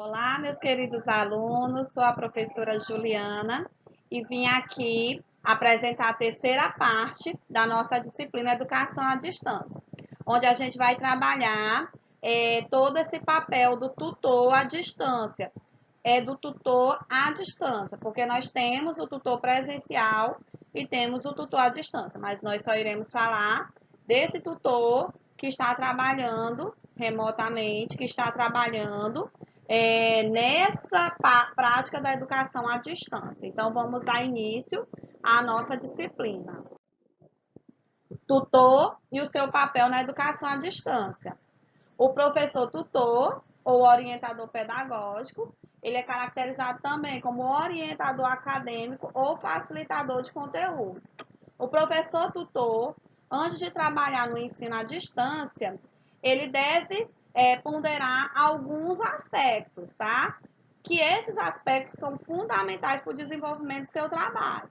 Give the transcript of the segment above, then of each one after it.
Olá, meus queridos alunos, sou a professora Juliana e vim aqui apresentar a terceira parte da nossa disciplina Educação à Distância, onde a gente vai trabalhar todo esse papel do tutor à distância, do tutor à distância, porque nós temos o tutor presencial e temos o tutor à distância, mas nós só iremos falar desse tutor que está trabalhando remotamente, que está trabalhando nessa prática da educação à distância. Então, vamos dar início à nossa disciplina. Tutor e o seu papel na educação à distância. O professor tutor, ou orientador pedagógico, ele é caracterizado também como orientador acadêmico ou facilitador de conteúdo. O professor tutor, antes de trabalhar no ensino à distância, ele deve ponderar alguns aspectos, tá? Que esses aspectos são fundamentais para o desenvolvimento do seu trabalho.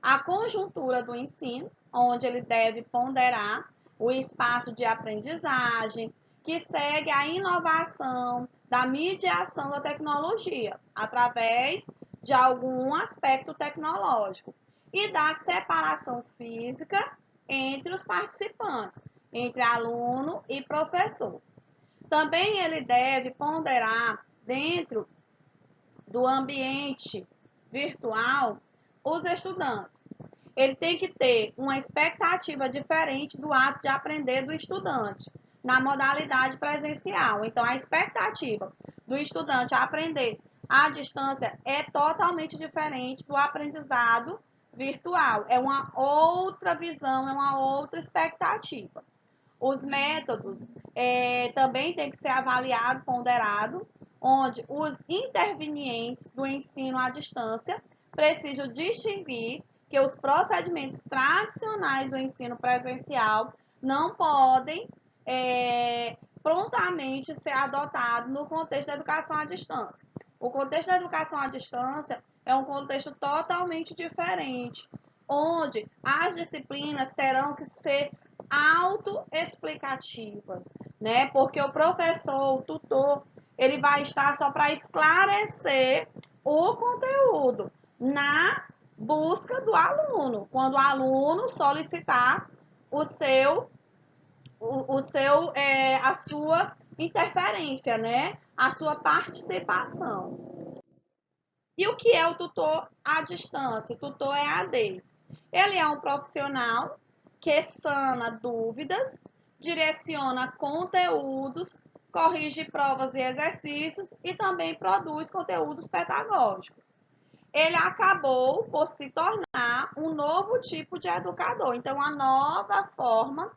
A conjuntura do ensino, onde ele deve ponderar o espaço de aprendizagem, que segue a inovação da mediação da tecnologia, através de algum aspecto tecnológico, e da separação física entre os participantes, entre aluno e professor. Também ele deve ponderar dentro do ambiente virtual os estudantes. Ele tem que ter uma expectativa diferente do ato de aprender do estudante na modalidade presencial. Então, a expectativa do estudante a aprender à distância é totalmente diferente do aprendizado virtual. É uma outra visão, é uma outra expectativa. Os métodos também têm que ser avaliado, ponderado, onde os intervenientes do ensino à distância precisam distinguir que os procedimentos tradicionais do ensino presencial não podem prontamente ser adotados no contexto da educação à distância. O contexto da educação à distância é um contexto totalmente diferente, onde as disciplinas terão que ser autoexplicativas, né? Porque o professor, o tutor, ele vai estar só para esclarecer o conteúdo na busca do aluno, quando o aluno solicitar a sua interferência, né? A sua participação. E o que é o tutor à distância? O tutor EAD. Ele é um profissional que sana dúvidas, direciona conteúdos, corrige provas e exercícios e também produz conteúdos pedagógicos. Ele acabou por se tornar um novo tipo de educador, então, uma nova forma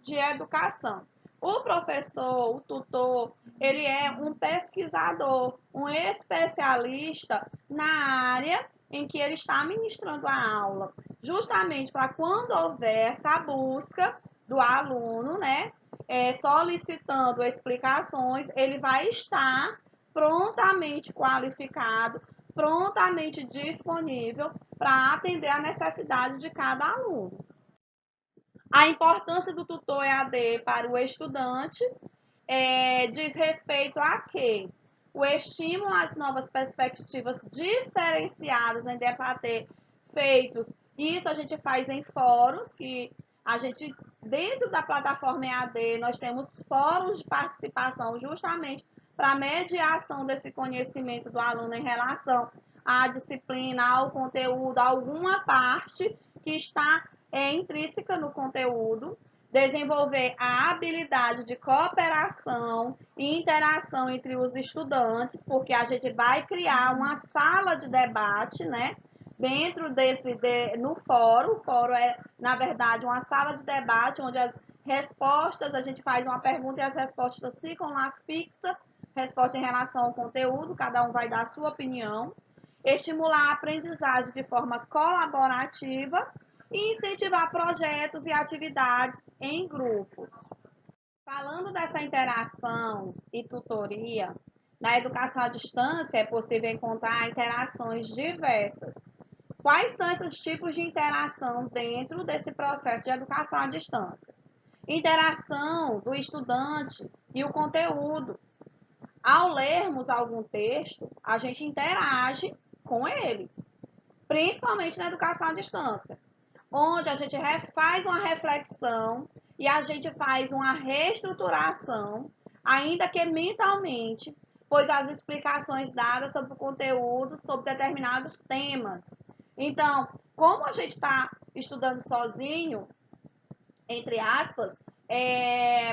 de educação. O professor, o tutor, ele é um pesquisador, um especialista na área em que ele está ministrando a aula, justamente para quando houver essa busca do aluno, né, solicitando explicações, ele vai estar prontamente qualificado, prontamente disponível para atender a necessidade de cada aluno. A importância do tutor EAD para o estudante diz respeito a quê? O estímulo às novas perspectivas diferenciadas em debater feitos. Isso a gente faz em fóruns, que a gente, dentro da plataforma EAD, nós temos fóruns de participação justamente para mediação desse conhecimento do aluno em relação à disciplina, ao conteúdo, alguma parte que está intrínseca no conteúdo, desenvolver a habilidade de cooperação e interação entre os estudantes, porque a gente vai criar uma sala de debate, né? Dentro no fórum. O fórum é, na verdade, uma sala de debate onde as respostas, a gente faz uma pergunta e as respostas ficam lá fixas, resposta em relação ao conteúdo, cada um vai dar a sua opinião. Estimular a aprendizagem de forma colaborativa e incentivar projetos e atividades em grupos. Falando dessa interação e tutoria, na educação à distância é possível encontrar interações diversas. Quais são esses tipos de interação dentro desse processo de educação à distância? Interação do estudante e o conteúdo. Ao lermos algum texto, a gente interage com ele, principalmente na educação à distância, onde a gente faz uma reflexão e a gente faz uma reestruturação, ainda que mentalmente, pois as explicações dadas sobre o conteúdo, sobre determinados temas. Então, como a gente está estudando sozinho, entre aspas,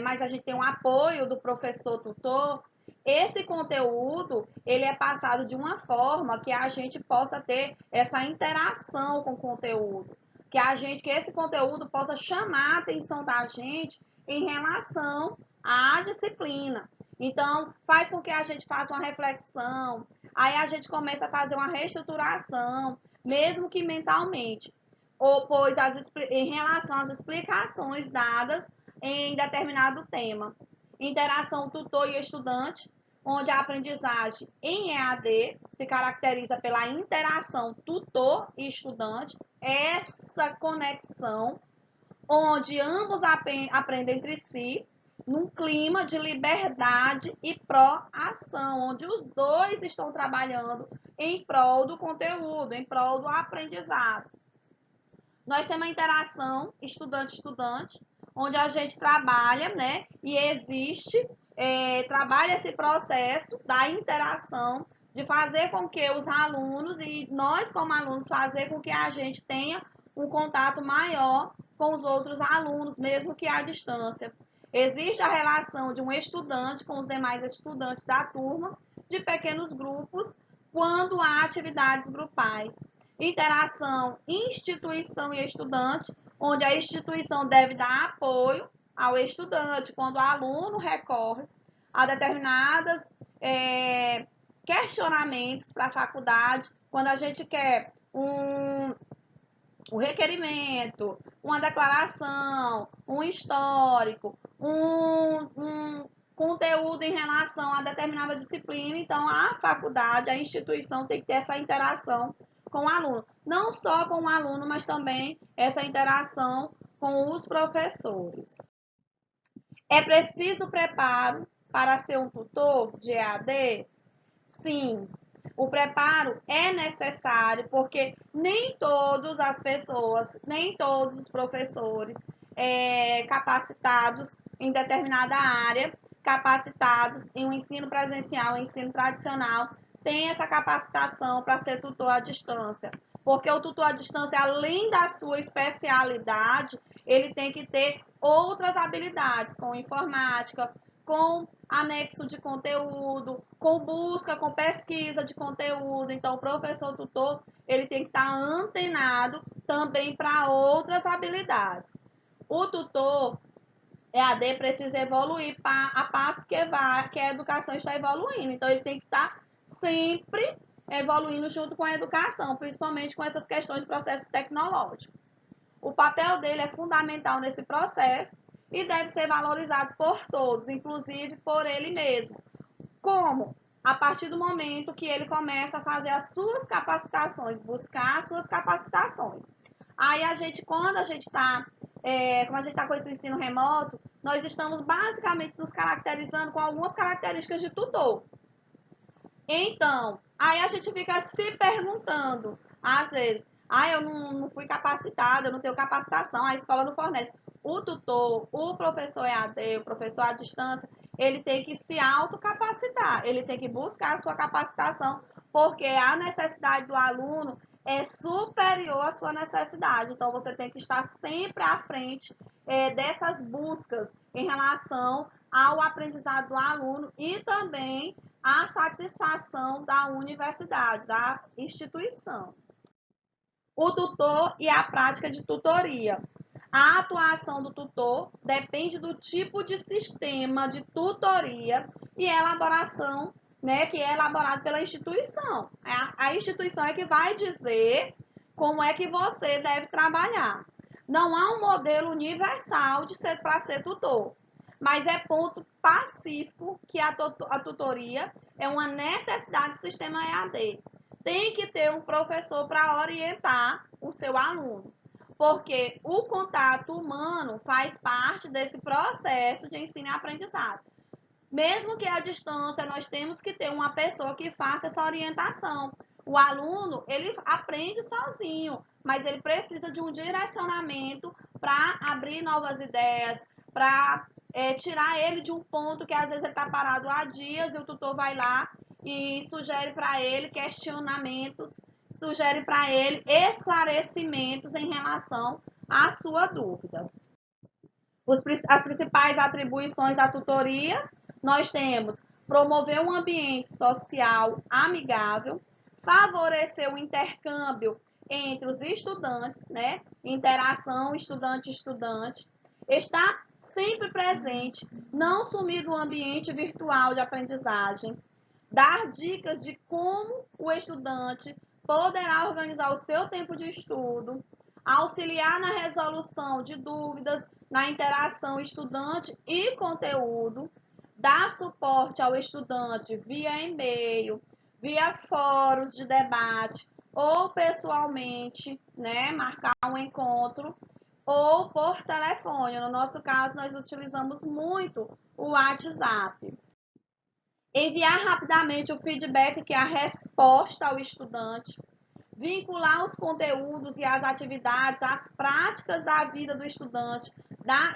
mas a gente tem um apoio do professor tutor, esse conteúdo ele é passado de uma forma que a gente possa ter essa interação com o conteúdo, que esse conteúdo possa chamar a atenção da gente em relação à disciplina. Então, faz com que a gente faça uma reflexão, aí a gente começa a fazer uma reestruturação, mesmo que mentalmente, ou pois em relação às explicações dadas em determinado tema. Interação tutor e estudante, onde a aprendizagem em EAD se caracteriza pela interação tutor e estudante, essa conexão, onde ambos aprendem entre si, num clima de liberdade e pró-ação, onde os dois estão trabalhando em prol do conteúdo, em prol do aprendizado. Nós temos a interação estudante-estudante, onde a gente trabalha, né, e trabalha esse processo da interação, de fazer com que os alunos, e nós como alunos, fazer com que a gente tenha um contato maior com os outros alunos, mesmo que à distância. Existe a relação de um estudante com os demais estudantes da turma, de pequenos grupos, quando há atividades grupais. Interação instituição e estudante, onde a instituição deve dar apoio ao estudante quando o aluno recorre a determinados questionamentos para a faculdade, quando a gente quer um requerimento, uma declaração, um histórico, um conteúdo em relação a determinada disciplina. Então, a faculdade, a instituição tem que ter essa interação com o aluno. Não só com o aluno, mas também essa interação com os professores. É preciso preparo para ser um tutor de EAD? Sim, o preparo é necessário porque nem todas as pessoas, nem todos os professores capacitados em determinada área, capacitados em um ensino presencial, ensino tradicional, têm essa capacitação para ser tutor à distância. Porque o tutor à distância, além da sua especialidade, ele tem que ter outras habilidades, com informática, com anexo de conteúdo, com busca, com pesquisa de conteúdo. Então, o professor tutor, ele tem que estar antenado também para outras habilidades. O tutor EAD precisa evoluir a passo que a educação está evoluindo. Então, ele tem que estar sempre evoluindo junto com a educação, principalmente com essas questões de processos tecnológicos. O papel dele é fundamental nesse processo e deve ser valorizado por todos, inclusive por ele mesmo. Como? A partir do momento que ele começa a fazer as suas capacitações, buscar as suas capacitações. Aí quando a gente está com esse ensino remoto, nós estamos basicamente nos caracterizando com algumas características de tutor. Então, aí a gente fica se perguntando, às vezes, eu não fui capacitada, eu não tenho capacitação, a escola não fornece. O tutor, o professor EAD, o professor à distância, ele tem que se autocapacitar, ele tem que buscar a sua capacitação, porque a necessidade do aluno é superior à sua necessidade. Então, você tem que estar sempre à frente dessas buscas em relação ao aprendizado do aluno e também a satisfação da universidade, da instituição. O tutor e a prática de tutoria. A atuação do tutor depende do tipo de sistema de tutoria e elaboração, né, que é elaborado pela instituição. A instituição é que vai dizer como é que você deve trabalhar. Não há um modelo universal para ser tutor, mas é ponto pacífico que a tutoria é uma necessidade do sistema EAD. Tem que ter um professor para orientar o seu aluno, porque o contato humano faz parte desse processo de ensino e aprendizado. Mesmo que à distância, nós temos que ter uma pessoa que faça essa orientação. O aluno, ele aprende sozinho, mas ele precisa de um direcionamento para abrir novas ideias, para tirar ele de um ponto que às vezes ele está parado há dias e o tutor vai lá e sugere para ele questionamentos, sugere para ele esclarecimentos em relação à sua dúvida. As principais atribuições da tutoria, nós temos promover um ambiente social amigável, favorecer o intercâmbio entre os estudantes, né? Interação estudante-estudante, estar sempre presente, não sumir do ambiente virtual de aprendizagem, dar dicas de como o estudante poderá organizar o seu tempo de estudo, auxiliar na resolução de dúvidas, na interação estudante e conteúdo, dar suporte ao estudante via e-mail, via fóruns de debate ou pessoalmente, né, marcar um encontro ou por telefone. No nosso caso, nós utilizamos muito o WhatsApp. Enviar rapidamente o feedback, que é a resposta ao estudante, vincular os conteúdos e as atividades às práticas da vida do estudante,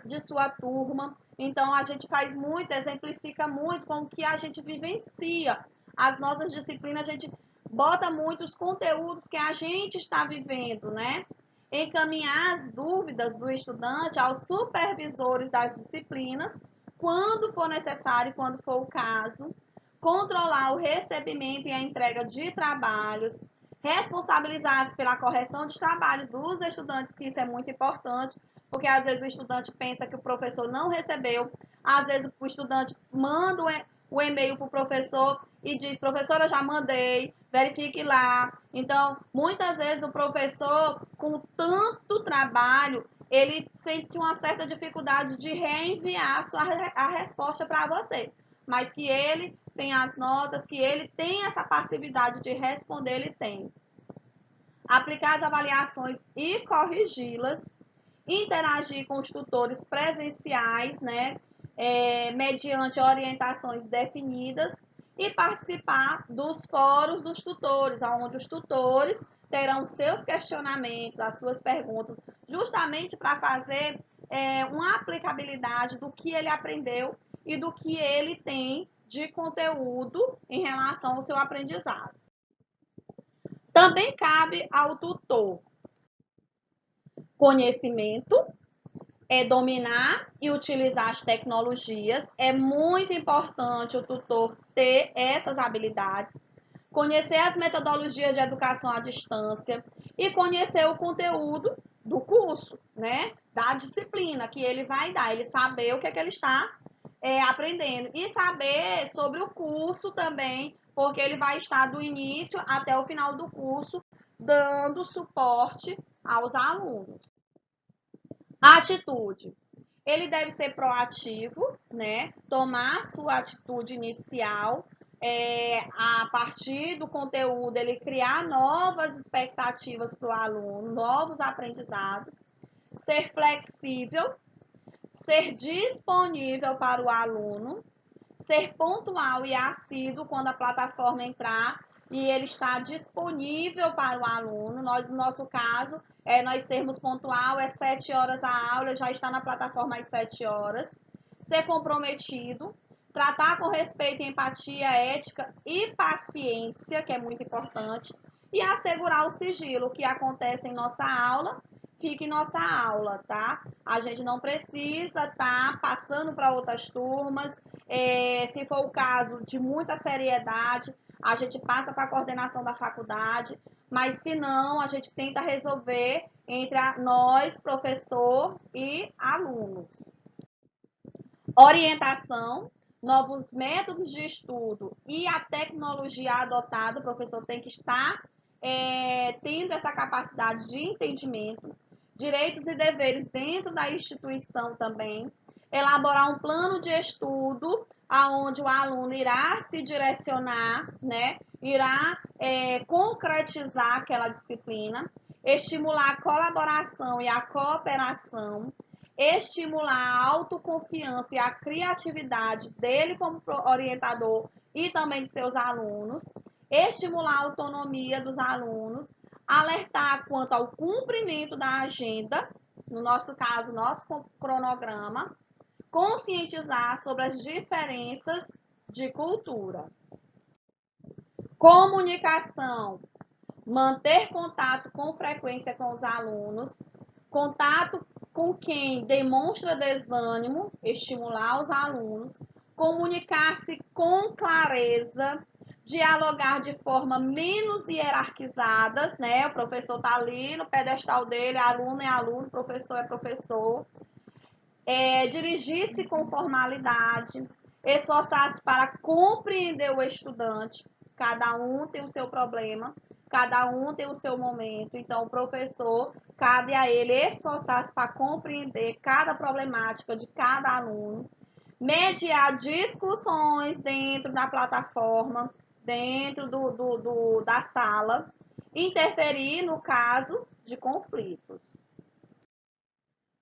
de sua turma. Então, a gente faz muito, exemplifica muito com o que a gente vivencia. As nossas disciplinas, a gente bota muito os conteúdos que a gente está vivendo, né? Encaminhar as dúvidas do estudante aos supervisores das disciplinas, quando for necessário, quando for o caso. Controlar o recebimento e a entrega de trabalhos, responsabilizar-se pela correção de trabalhos dos estudantes, que isso é muito importante, porque às vezes o estudante pensa que o professor não recebeu, às vezes o estudante manda o e-mail para o professor e diz, professora, já mandei, verifique lá. Então, muitas vezes o professor, com tanto trabalho, ele sente uma certa dificuldade de reenviar a resposta para você, mas que ele tem as notas, que ele tem essa passividade de responder, ele tem. Aplicar as avaliações e corrigi-las, interagir com os tutores presenciais, né, mediante orientações definidas, e participar dos fóruns dos tutores, onde os tutores terão seus questionamentos, as suas perguntas, justamente para fazer uma aplicabilidade do que ele aprendeu e do que ele tem de conteúdo em relação ao seu aprendizado. Também cabe ao tutor conhecimento, dominar e utilizar as tecnologias. É muito importante o tutor ter essas habilidades, conhecer as metodologias de educação à distância e conhecer o conteúdo do curso, né? Da disciplina que ele vai dar, ele saber o que é que ele está aprendendo e saber sobre o curso também, porque ele vai estar do início até o final do curso dando suporte aos alunos. A atitude. Ele deve ser proativo, né? Tomar a sua atitude inicial, a partir do conteúdo, ele criar novas expectativas para o aluno, novos aprendizados, ser flexível, ser disponível para o aluno, ser pontual e assíduo quando a plataforma entrar e ele está disponível para o aluno. No nosso caso, nós sermos pontual, 7 horas a aula, já está na plataforma às 7 horas. Ser comprometido, tratar com respeito, empatia, ética e paciência, que é muito importante, e assegurar o sigilo, o que acontece em nossa aula, fica em nossa aula, tá? A gente não precisa estar passando para outras turmas. Se for o caso de muita seriedade, a gente passa para a coordenação da faculdade, mas se não, a gente tenta resolver entre nós, professor e alunos. Orientação, novos métodos de estudo e a tecnologia adotada, o professor tem que estar tendo essa capacidade de entendimento, direitos e deveres dentro da instituição também, elaborar um plano de estudo aonde o aluno irá se direcionar, né, irá concretizar aquela disciplina, estimular a colaboração e a cooperação, estimular a autoconfiança e a criatividade dele como orientador e também de seus alunos, estimular a autonomia dos alunos, alertar quanto ao cumprimento da agenda, no nosso caso, nosso cronograma, conscientizar sobre as diferenças de cultura. Comunicação, manter contato com frequência com os alunos, contato com quem demonstra desânimo, estimular os alunos, comunicar-se com clareza, dialogar de forma menos hierarquizadas, né? O professor está ali no pedestal dele, aluno é aluno, professor é professor. Dirigir-se com formalidade, esforçar-se para compreender o estudante. Cada um tem o seu problema, cada um tem o seu momento. Então, o professor, cabe a ele esforçar-se para compreender cada problemática de cada aluno, mediar discussões dentro da plataforma, dentro da sala, interferir no caso de conflitos.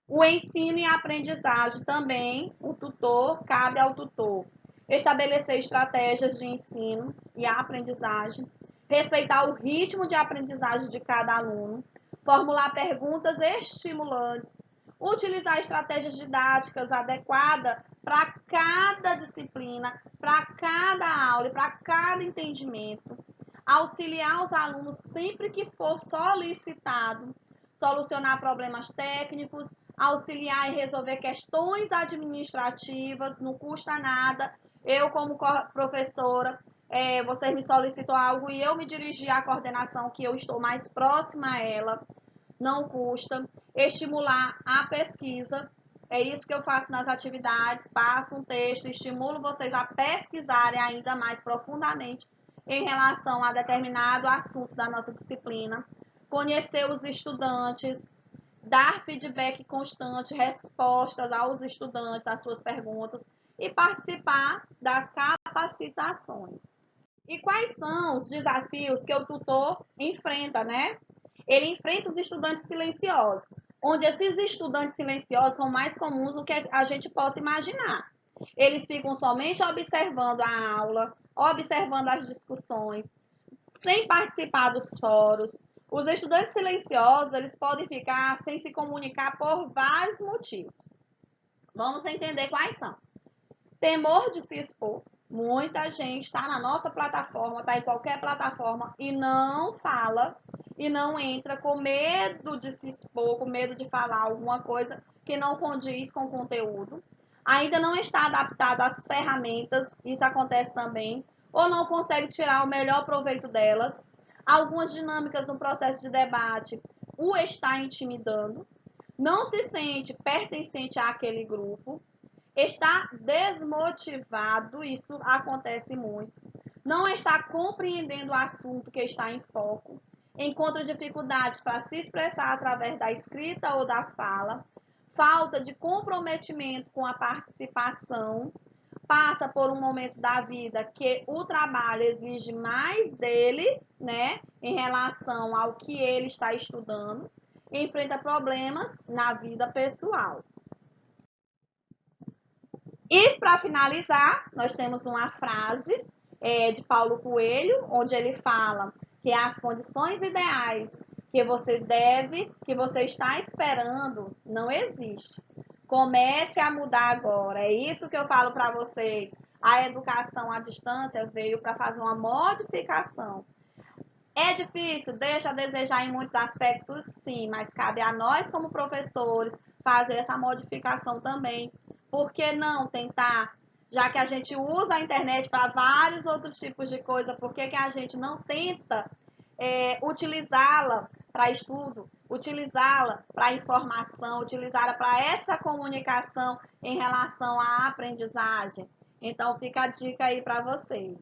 O ensino e a aprendizagem também, o tutor, cabe ao tutor estabelecer estratégias de ensino e aprendizagem, respeitar o ritmo de aprendizagem de cada aluno, formular perguntas estimulantes, utilizar estratégias didáticas adequadas para cada disciplina, para cada aula e para cada entendimento, auxiliar os alunos sempre que for solicitado, solucionar problemas técnicos, auxiliar e resolver questões administrativas, não custa nada. Eu, como professora, vocês me solicitam algo e eu me dirigir à coordenação que eu estou mais próxima a ela, não custa. Estimular a pesquisa, é isso que eu faço nas atividades, passo um texto, estimulo vocês a pesquisarem ainda mais profundamente em relação a determinado assunto da nossa disciplina, conhecer os estudantes, dar feedback constante, respostas aos estudantes, às suas perguntas e participar das capacitações. E quais são os desafios que o tutor enfrenta, né? Ele enfrenta os estudantes silenciosos, onde esses estudantes silenciosos são mais comuns do que a gente possa imaginar. Eles ficam somente observando a aula, observando as discussões, sem participar dos fóruns. Os estudantes silenciosos, eles podem ficar sem se comunicar por vários motivos. Vamos entender quais são. Temor de se expor. Muita gente está na nossa plataforma, está em qualquer plataforma e não fala e não entra com medo de se expor, com medo de falar alguma coisa que não condiz com o conteúdo. Ainda não está adaptado às ferramentas, isso acontece também, ou não consegue tirar o melhor proveito delas. Algumas dinâmicas no processo de debate o está intimidando, não se sente pertencente àquele grupo, está desmotivado, isso acontece muito, não está compreendendo o assunto que está em foco, encontra dificuldades para se expressar através da escrita ou da fala, falta de comprometimento com a participação, passa por um momento da vida que o trabalho exige mais dele, né, em relação ao que ele está estudando, enfrenta problemas na vida pessoal. E para finalizar, nós temos uma frase de Paulo Coelho, onde ele fala que as condições ideais que você está esperando, não existe. Comece a mudar agora. É isso que eu falo para vocês. A educação à distância veio para fazer uma modificação. É difícil, deixa a desejar em muitos aspectos, sim, mas cabe a nós, como professores, fazer essa modificação também. Por que não tentar? Já que a gente usa a internet para vários outros tipos de coisa, por que a gente não tenta utilizá-la para estudo, utilizá-la para informação, utilizá-la para essa comunicação em relação à aprendizagem? Então, fica a dica aí para vocês.